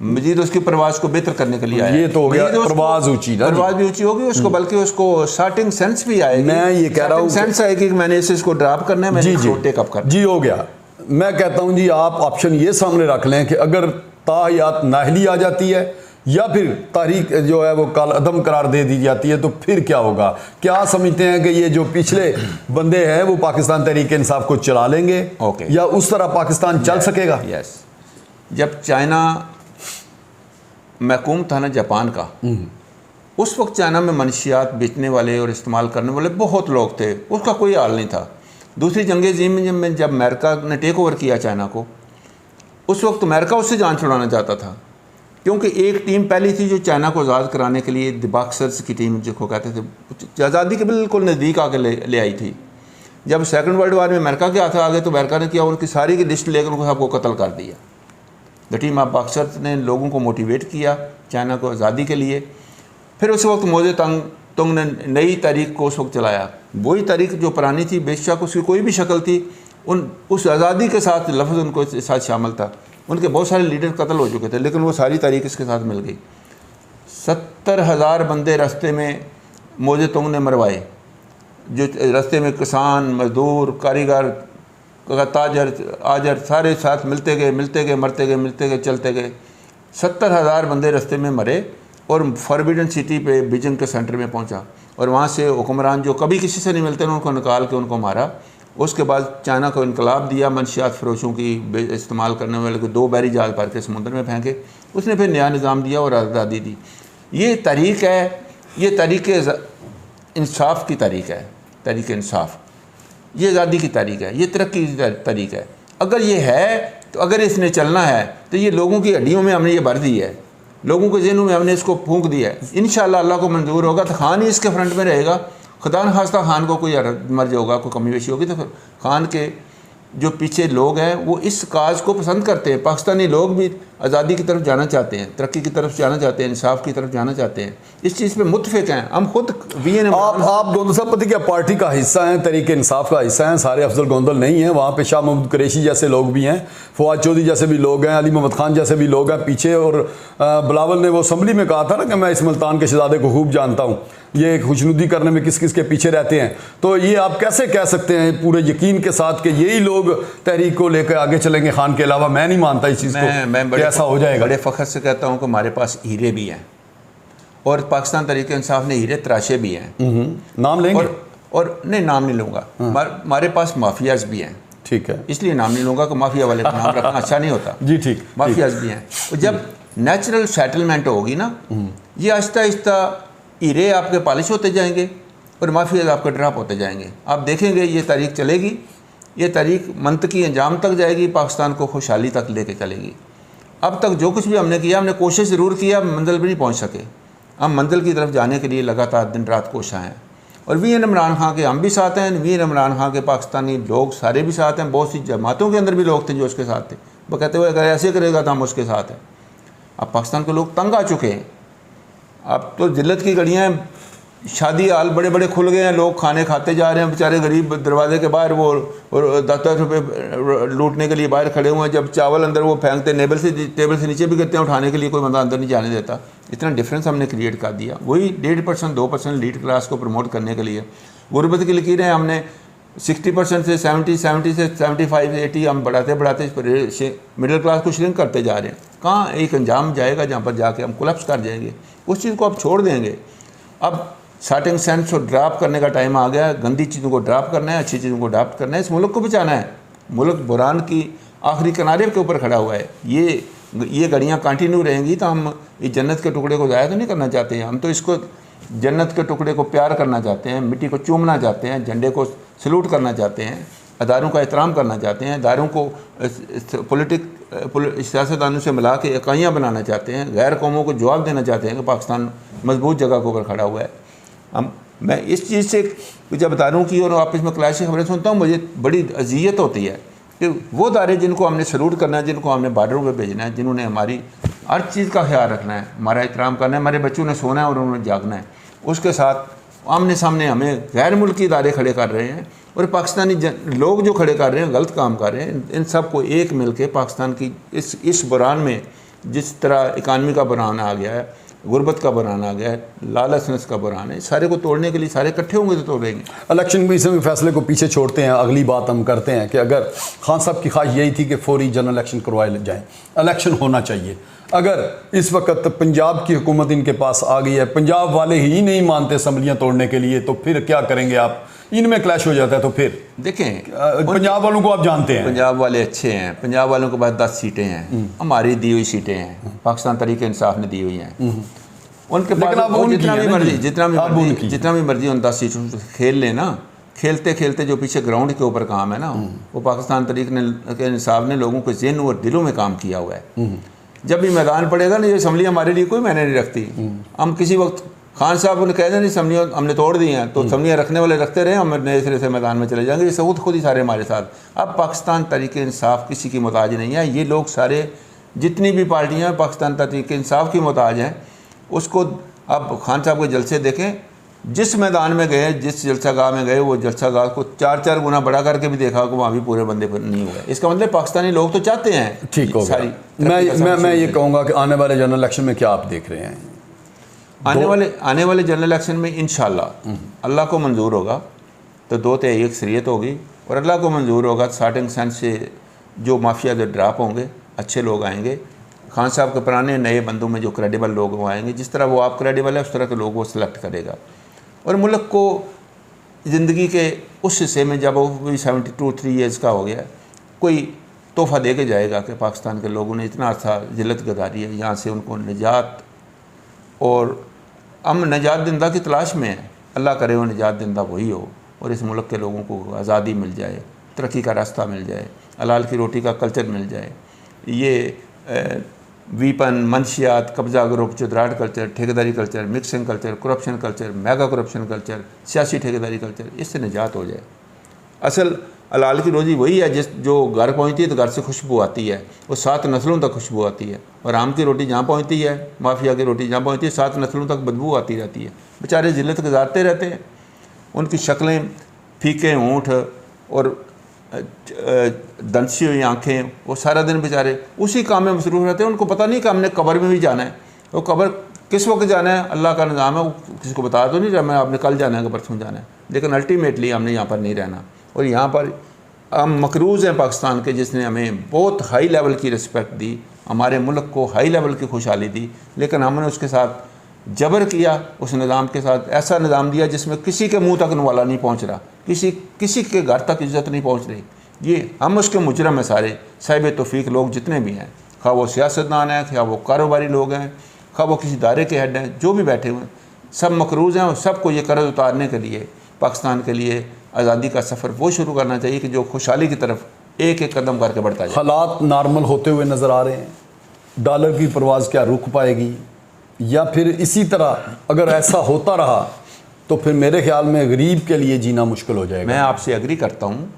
मजीद उसकी परवाज़ को बेहतर करने के लिए आया। ये तो हो गया परवाज़ ऊंची, परवाज़ भी ऊंची होगी उसको, बल्कि उसको स्टार्टिंग सेंस भी आएगी। मैं ये कह रहा हूँ सेंस आएगी कि मैंने इसको ड्रॉप करना है, मैंने इसको टेक अप करना जी हो गया। मैं कहता हूँ जी आप ऑप्शन ये सामने रख लें कि अगर ताय्यात नाअहली आ जाती है या फिर तारीख जो है वो कलअदम करार दे दी जाती है, तो फिर क्या होगा? क्या समझते हैं कि ये जो पिछले बंदे हैं वो पाकिस्तान तहरीक इंसाफ को चला लेंगे या उस तरह पाकिस्तान चल सकेगा? यस, जब चाइना महकूम था ना जापान का, उस वक्त चाइना में मनशियात बेचने वाले और इस्तेमाल करने वाले बहुत लोग थे, उसका कोई हाल नहीं था। दूसरी जंग अज़ीम में जब अमेरिका ने टेक ओवर किया चाइना को, उस वक्त अमेरिका उससे जान छुड़ाना चाहता था, क्योंकि एक टीम पहली थी जो चाइना को आज़ाद कराने के लिए, द बॉक्सर्स की टीम जिसको कहते थे, आज़ादी के बिल्कुल नज़दीक आके ले आई थी। जब सेकंड वर्ल्ड वार में अमेरिका के हाथ आ गए तो अमेरिका ने किया, उनकी सारी की लिस्ट लेकर उनको सबको कत्ल कर दिया। द टीम ऑफ बॉक्सर्स ने लोगों को मोटिवेट किया चाइना को आज़ादी के लिए। फिर उस वक्त मोजे तुंग ने नई तारीख को उस वक्त चलाया, वही तारीख जो पुरानी थी, बेशक उसकी कोई भी शक्ल थी, उस आज़ादी के साथ लफ्ज़ उनको साथ शामिल था। उनके बहुत सारे लीडर कत्ल हो चुके थे, लेकिन वो सारी तारीख इसके साथ मिल गई। 70,000 बंदे रास्ते में मोजे तुंग ने मरवाए, जो रास्ते में किसान, मजदूर, कारीगर, ताजर, आजर सारे साथ मिलते गए, मरते गए, चलते गए। 70,000 बंदे रास्ते में मरे और फॉरबिडन सिटी पे बीजिंग के सेंटर में पहुंचा, और वहाँ से हुक्मरान जो कभी किसी से नहीं मिलते उनको निकाल के उनको मारा। उसके बाद चाइना को इनकलाब दिया, मनशियात फरोशों की इस्तेमाल करने वाले को 2 बहरी जहाज़ भर के समुद्र में फेंके। उसने फिर नया निज़ाम दिया और आज़ादी दी। ये तारीख है, ये तारीख इंसाफ की तारीख है, तहरीक इंसाफ, ये आज़ादी की तारीख है, ये तरक्की की तारीख है। अगर ये है तो अगर इसने चलना है तो ये लोगों की हड्डियों में हमने ये भर दी है, लोगों के ज़हनों में हमने इसको फूंक दिया है। इंशाअल्लाह अल्लाह को मंजूर होगा तो खान ही इसके फ्रंट में रहेगा। खुदा न खास्ता खान को कोई मर्ज होगा, कोई कमी पेशी होगी तो फिर खान के जो पीछे लोग हैं वो इस काज को पसंद करते हैं। पाकिस्तानी लोग भी आज़ादी की तरफ जाना चाहते हैं, तरक्की की तरफ जाना चाहते हैं, इंसाफ की तरफ जाना चाहते हैं, इस चीज़ पे मुत्तफिक हैं। हम खुद आप गोंदल साहब पति क्या पार्टी का हिस्सा हैं, तहरीक इंसाफ का हिस्सा हैं, सारे अफजल गोंदल नहीं हैं, वहाँ पे शाह महमूद कुरैशी जैसे लोग भी हैं, फवाद चौधरी जैसे भी लोग हैं, अली मोहम्मद खान जैसे भी लोग हैं पीछे। और बिलावल ने वो असम्बली में कहा था ना कि मैं इस मुल्तान के शहजादे को खूब जानता हूँ, ये खुशनुदी करने में किस किस के पीछे रहते हैं। तो ये आप कैसे कह सकते हैं पूरे यकीन के साथ कि यही लोग तहरीक को लेकर आगे चलेंगे खान के अलावा? मैं नहीं मानता इस चीज़ को कि ऐसा हो जाएगा। बड़े फ़ख्र से कहता हूँ कि हमारे पास हीरे भी हैं और पाकिस्तान तहरीक इंसाफ ने हीरे तराशे भी हैं। नाम लेंगे? और नहीं, नाम नहीं लूँगा। हमारे पास माफियाज भी हैं, ठीक है, इसलिए नाम नहीं लूँगा कि माफिया वाले का नाम रखना अच्छा नहीं होता। जी ठीक। माफियाज भी हैं। और जब नेचुरल सेटलमेंट होगी ना, ये आहिस्ता आहिस्ता हीरे आपके पॉलिश होते जाएंगे और माफियाज आपके ड्रॉप होते जाएंगे। आप देखेंगे ये तारीख चलेगी, ये तारीख मंतकी अंजाम तक जाएगी, पाकिस्तान को खुशहाली तक लेके चलेगी। अब तक जो कुछ भी हमने किया, हमने कोशिश ज़रूर किया, मंजिल भी नहीं पहुँच सके। हम मंजिल की तरफ जाने के लिए लगातार दिन रात कोशा हैं। और वी एन इमरान खान के हम भी साथ हैं, वी एन इमरान खान के पाकिस्तानी लोग सारे भी साथ हैं। बहुत सी जमातों के अंदर भी लोग थे जो उसके साथ थे, वो कहते हुए अगर ऐसे करेगा तो हम उसके साथ हैं। अब पाकिस्तान के लोग तंग आ चुके हैं। अब तो जिल्लत की घड़ियाँ, शादी हाल बड़े बड़े खुल गए हैं, लोग खाने खाते जा रहे हैं, बेचारे गरीब दरवाजे के बाहर वो और 10-10 रुपये लूटने के लिए बाहर खड़े हुए हैं। जब चावल अंदर वो फेंकते, टेबल से नीचे भी गिरते हैं, उठाने के लिए कोई बंदा अंदर नहीं जाने देता। इतना डिफरेंस हमने क्रिएट कर दिया। वही 1.5% 2% लीड क्लास को प्रमोट करने के लिए गुरबत की लकीरें हमने 60% से 70 से 75 80 हम बढ़ाते मिडिल क्लास को श्रिंक करते जा रहे हैं। कहाँ एक अंजाम जाएगा जहाँ पर जाके हम कोलैप्स कर जाएंगे। उस चीज़ को आप छोड़ देंगे। अब स्टार्टिंग सेंस और ड्रॉप करने का टाइम आ गया। गंदी चीज़ों को ड्रॉप करना है, अच्छी चीज़ों को ड्रॉप करना है, इस मुल्क को बचाना है। मुल्क बुरान की आखिरी किनारे के ऊपर खड़ा हुआ है। ये घड़ियाँ कंटिन्यू रहेंगी तो हम इस जन्नत के टुकड़े को ज़ाया तो नहीं करना चाहते हैं। हम तो इसको जन्नत के टुकड़े को प्यार करना चाहते हैं, मिट्टी को चूमना चाहते हैं, झंडे को सलूट करना चाहते हैं, अदारों का एहतराम करना चाहते हैं, अदारों को सियासतदानों से मिला के इकाइयाँ बनाना चाहते हैं, गैर कौमों को जवाब देना चाहते हैं कि पाकिस्तान मजबूत जगह के ऊपर खड़ा हुआ है। मैं इस चीज़ से जब अदारों की और आपस में क्लास की खबरें सुनता हूँ, मुझे बड़ी अजियत होती है कि वो अदारे जिनको हमने सलूट करना है, जिनको हमने बॉर्डरों पर भेजना है, जिन्होंने हमारी हर चीज़ का ख्याल रखना है, हमारा एहतराम करना है, हमारे बच्चों ने सोना है और उन्होंने जागना है, उसके साथ आमने सामने हमें गैर मुल्की इदारे खड़े कर रहे हैं और पाकिस्तानी लोग जो खड़े कर रहे हैं, गलत काम कर रहे हैं। इन सब को एक मिल के पाकिस्तान की इस बुरान में, जिस तरह इकानमी का बुरान आ गया है, गुर्बत का बुरान आ गया है, लालचनेस का बुरान है, सारे को तोड़ने के लिए सारे इकट्ठे होंगे तो तोड़ेंगे। इलेक्शन कमीशन के फैसले को पीछे छोड़ते हैं, अगली बात हम करते हैं कि अगर खान साहब की ख्वाहिश यही थी कि फौरी जनरल इलेक्शन करवाए जाएँ, इलेक्शन होना चाहिए। अगर इस वक्त पंजाब की हुकूमत इनके पास आ गई है, पंजाब वाले ही नहीं मानते असम्बलियाँ तोड़ने के लिए, तो फिर क्या करेंगे आप? इनमें क्लैश हो जाता है। तो फिर देखें, पंजाब वालों को आप जानते हैं, पंजाब वाले अच्छे हैं, पंजाब वालों के पास 10 सीटें हैं, हमारी दी हुई सीटें हैं, पाकिस्तान तहरीक इंसाफ ने दी हुई हैं। उनके पास जितना भी मर्जी उन 10 सीटों से खेल लेना। खेलते खेलते जो पीछे ग्राउंड के ऊपर काम है ना, वो पाकिस्तान तहरीक इंसाफ ने लोगों के ज़हन और दिलों में काम किया हुआ है। जब भी मैदान पड़ेगा ना, ये असम्बली हमारे लिए कोई मायने नहीं रखती। हम किसी वक्त खान साहब ने कह दें असम्बली हमने तोड़ दी हैं, तो असम्बलियाँ रखने वाले रखते रहे, हम नए सिरे से मैदान में चले जाएंगे। ये सबूत खुद ही सारे हमारे साथ। अब पाकिस्तान तहरीक इंसाफ किसी की मोहताज नहीं है। ये लोग सारे जितनी भी पार्टियाँ पाकिस्तान तहरीक इंसाफ की मोहताज हैं, उसको अब खान साहब के जलसे देखें। जिस मैदान में गए, जिस जलसागाह में गए, वो जलसागाह को 4-4 गुना बड़ा करके भी देखा कि वहाँ भी पूरे बंदे पर नहीं हुए। इसका मतलब पाकिस्तानी लोग तो चाहते हैं ठीक हो सारी। मैं ये कहूँगा कि आने वाले जनरल इलेक्शन में क्या आप देख रहे हैं? आने वाले जनरल इलेक्शन में इंशाल्लाह अल्लाह को मंजूर होगा तो 2-3 अक्सरियत होगी, और अल्लाह को मंजूर होगा तो स्टार्टिंग सेंस से जो माफिया जो ड्राप होंगे, अच्छे लोग आएंगे। खान साहब के पुराने नए बंदों में जो क्रेडिबल लोग वो आएंगे, जिस तरह वो आप क्रेडिबल है उस तरह के लोग वो सिलेक्ट करेगा। और मुल्क को ज़िंदगी के उस हिस्से में जब वो 72-3 ईयर्स का हो गया, कोई तोहफ़ा दे के जाएगा कि पाकिस्तान के लोगों ने इतना अर्सा जिल्लत गुजारी है, यहाँ से उनको निजात, और हम निजात दिंदा की तलाश में हैं। अल्लाह करे वो निजात दिंदा वही हो और इस मुल्क के लोगों को आज़ादी मिल जाए, तरक्की का रास्ता मिल जाए, हलाल की रोटी का कल्चर मिल जाए। ये वीपन, मंशियात, कब्ज़ा ग्रुप, चुदराट कल्चर, ठेकेदारी culture, mixing culture, corruption culture, mega corruption culture, सियासी ठेकेदारी कल्चर, इससे निजात हो जाए। हलाल की रोज़ी वही है जिस जो घर पहुँचती है तो घर से खुशबू आती है, वो 7 नस्लों तक खुशबू आती है। और आम की रोटी जहाँ पहुँचती है, माफिया की रोटी जहाँ पहुँचती है, 7 नस्लों तक बदबू आती रहती है। बेचारे जिल्लत गुजारते रहते हैं, उनकी शक्लें, फीके होंठ और दंसी हुई आँखें, वो सारा दिन बेचारे उसी काम में मसरूफ़ रहते हैं। उनको पता नहीं कि हमने कब्र में भी जाना है। वो कब्र किस वक्त जाना है अल्लाह का निज़ाम है, वो किसी को बता तो नहीं रहा मैं आपने कल जाना है कि परसों जाना है, लेकिन अल्टीमेटली हमने यहाँ पर नहीं रहना। और यहाँ पर हम मकरूज़ हैं पाकिस्तान के, जिसने हमें बहुत हाई लेवल की रिस्पेक्ट दी, हमारे मुल्क को हाई लेवल की खुशहाली दी, लेकिन हमने उसके साथ जबर किया। उस निज़ाम के साथ ऐसा निज़ाम दिया जिसमें किसी के मुंह तक नवाला नहीं पहुंच रहा, किसी के घर तक इज़्ज़त नहीं पहुंच रही। ये हम उसके मुजरम हैं सारे, साहिब तौफीक लोग जितने भी हैं, खा वो सियासतदान हैं, खा वो कारोबारी लोग हैं, खा वो किसी दायरे के हेड हैं, जो भी बैठे हुए हैं, सब मकरूज़ हैं। और सबको ये कर्ज उतारने के लिए, पाकिस्तान के लिए आज़ादी का सफ़र वो शुरू करना चाहिए कि जो खुशहाली की तरफ एक एक कदम करके बढ़ता जाए। हालात नॉर्मल होते हुए नज़र आ रहे हैं, डॉलर की परवाज़ क्या रुक पाएगी, या फिर इसी तरह अगर ऐसा होता रहा तो फिर मेरे ख्याल में गरीब के लिए जीना मुश्किल हो जाएगा। मैं आपसे एग्री करता हूँ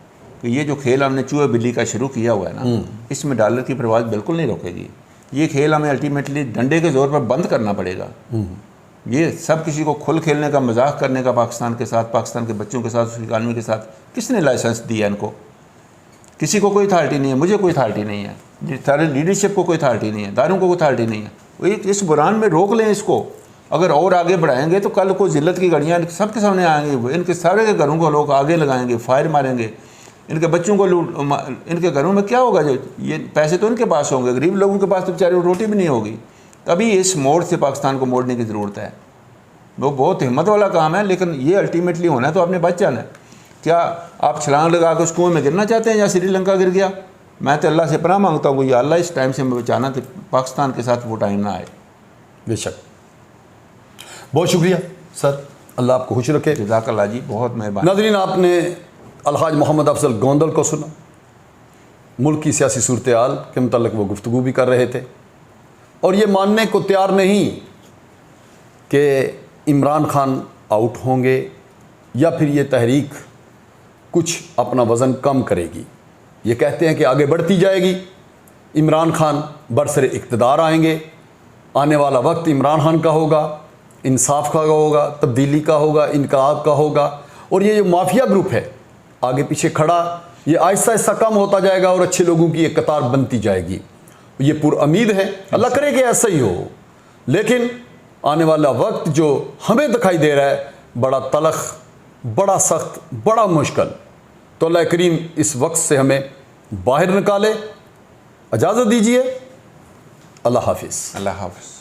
कि ये जो खेल हमने चूहे बिल्ली का शुरू किया हुआ है ना, इसमें डॉलर की परवाज़ बिल्कुल नहीं रोकेगी। ये खेल हमें अल्टीमेटली डंडे के ज़ोर पर बंद करना पड़ेगा। ये सब किसी को खुल खेलने का, मजाक करने का पाकिस्तान के साथ, पाकिस्तान के बच्चों के साथ, उस इकानमी के साथ किसने लाइसेंस दिया इनको? किसी को कोई अथॉरिटी नहीं है, मुझे कोई अथॉरिटी नहीं है, सारे लीडरशिप को कोई अथॉरिटी नहीं है, दारों को कोई अथॉरिटी नहीं है। इस बुरान में रोक लें इसको। अगर और आगे बढ़ाएंगे तो कल को जिल्लत की घड़ियाँ सबके सामने आएंगे, इनके सारे के घरों को लोग आगे लगाएंगे, फायर मारेंगे, इनके बच्चों को लूट, इनके घरों में क्या होगा? जो ये पैसे तो इनके पास होंगे, गरीब लोगों के पास तो बेचारे रोटी भी नहीं होगी। तभी इस मोड़ से पाकिस्तान को मोड़ने की ज़रूरत है। वो बहुत हिम्मत वाला काम है, लेकिन ये अल्टीमेटली होना है तो आपने बच जाना है। क्या आप छलांग लगा के उस कुएं में गिरना चाहते हैं या श्रीलंका गिर गया? मैं तो अल्लाह से पनाह मांगता हूँ, या अल्लाह इस टाइम से मैं बचाना तो पाकिस्तान के साथ वो टाइम ना आए। बेशक। बहुत शुक्रिया सर, अल्लाह आपको खुश रखे। जज़ाकल्लाह जी, बहुत मेहरबानी। नाज़रीन, आपने अलहाज मोहम्मद अफजल गोंदल को सुना। मुल्क की सियासी सूरत हाल के मुतल्लिक़ वो गुफ्तगू भी कर रहे थे और ये मानने को तैयार नहीं कि इमरान खान आउट होंगे या फिर ये तहरीक कुछ अपना वज़न कम करेगी। ये कहते हैं कि आगे बढ़ती जाएगी, इमरान खान बरसरे इक़्तिदार आएंगे, आने वाला वक्त इमरान खान का होगा, इंसाफ का होगा, तब्दीली का होगा, इनकलाब का होगा। और ये जो माफिया ग्रुप है आगे पीछे खड़ा, ये आहिस्ता आहिस्ता कम होता जाएगा और अच्छे लोगों की एक कतार बनती जाएगी। ये पुरुम्मीद है, अल्लाह करे कि ऐसा ही हो। लेकिन आने वाला वक्त जो हमें दिखाई दे रहा है बड़ा तलख, बड़ा सख्त, बड़ा मुश्किल। तो अल्लाह करीम इस वक्त से हमें बाहर निकाले। इजाज़त दीजिए। अल्लाह हाफिज़। अल्लाह हाफ़िज़।